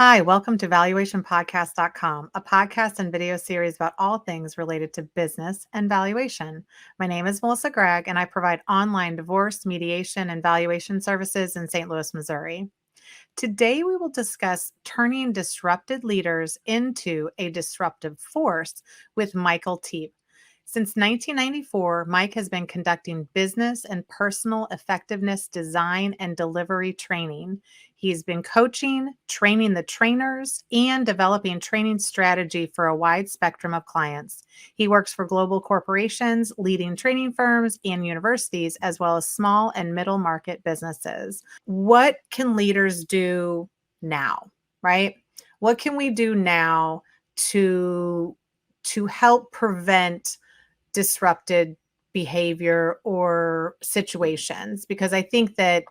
Hi, welcome to valuationpodcast.com, a podcast and video series about all things related to business and valuation. My name is Melissa Gragg, and I provide online divorce, mediation, and valuation services in St. Louis, Missouri. Today, we will discuss turning disrupted leaders into a disruptive force with Michael Teape. Since 1994, Mike has been conducting business and personal effectiveness design and delivery training. He's been coaching, training the trainers, and developing training strategy for a wide spectrum of clients. He works for global corporations, leading training firms, and universities, as well as small and middle market businesses. What can leaders do now, right? What can we do now to help prevent disrupted behavior or situations? Because I think that,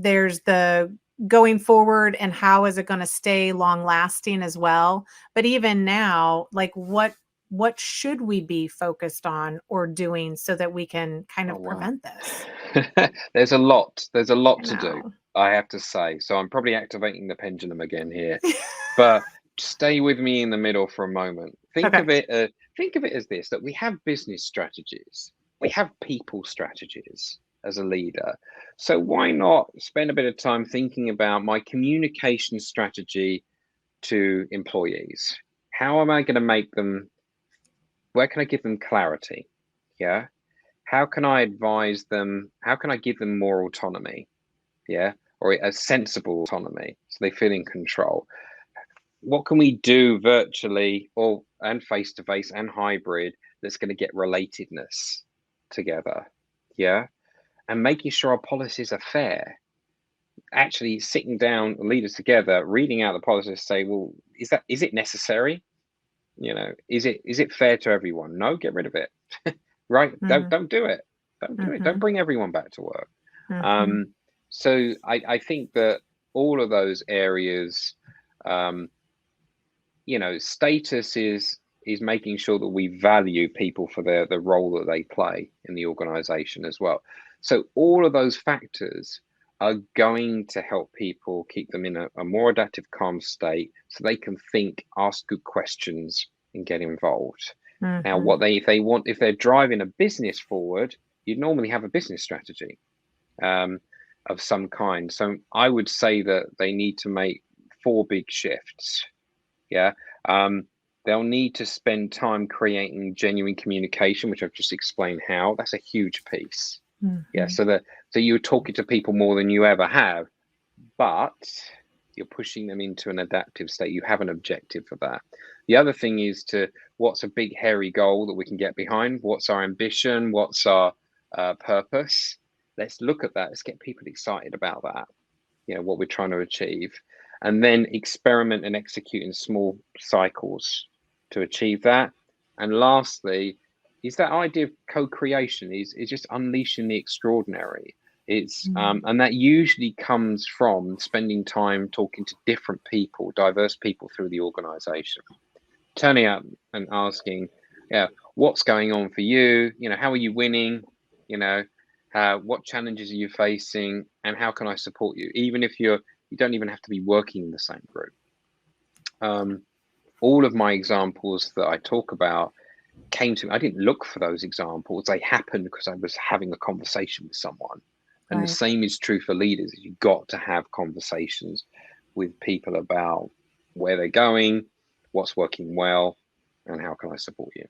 there's the going forward and how is it going to stay long lasting as well. But even now, like what should we be focused on or doing so that we can kind of prevent this? There's a lot to do, know. I have to say. So I'm probably activating the pendulum again here, but stay with me in the middle for a moment. Think Okay. of it as this, that we have business strategies, we have people strategies as a leader. So why not spend a bit of time thinking about my communication strategy to employees? How am I going to make them, where can I give them clarity? Yeah. How can I advise them? How can I give them more autonomy? Yeah. Or a sensible autonomy so they feel in control. What can we do virtually or and face to face and hybrid that's going to get relatedness together? Yeah. And making sure our policies are fair. Actually sitting down leaders together, reading out the policies, say, well, is it necessary? Is it fair to everyone? No, get rid of it. Right? Mm-hmm. Don't do it. Don't do it. Don't bring everyone back to work. Mm-hmm. So I think that all of those areas, status is making sure that we value people for the role that they play in the organization as well. So all of those factors are going to help people keep them in a more adaptive, calm state so they can think, ask good questions, and get involved. Now, Mm-hmm. if they're driving a business forward, you'd normally have a business strategy of some kind. So I would say that they need to make 4 big shifts. Yeah. They'll need to spend time creating genuine communication, which I've just explained how. That's a huge piece. Mm-hmm. Yeah. So you're talking to people more than you ever have, but you're pushing them into an adaptive state. You have an objective for that. The other thing is what's a big hairy goal that we can get behind? What's our ambition? What's our purpose? Let's look at that. Let's get people excited about that. What we're trying to achieve, and then experiment and execute in small cycles to achieve that. And lastly, is that idea of co-creation is just unleashing the extraordinary. It's and that usually comes from spending time talking to different people, diverse people through the organization, turning up and asking, what's going on for you? How are you winning? What challenges are you facing, and how can I support you? Even if you don't even have to be working in the same group. All of my examples that I talk about came to me. I didn't look for those examples. They happened because I was having a conversation with someone. And the same is true for leaders. You've got to have conversations with people about where they're going, what's working well, and how can I support you.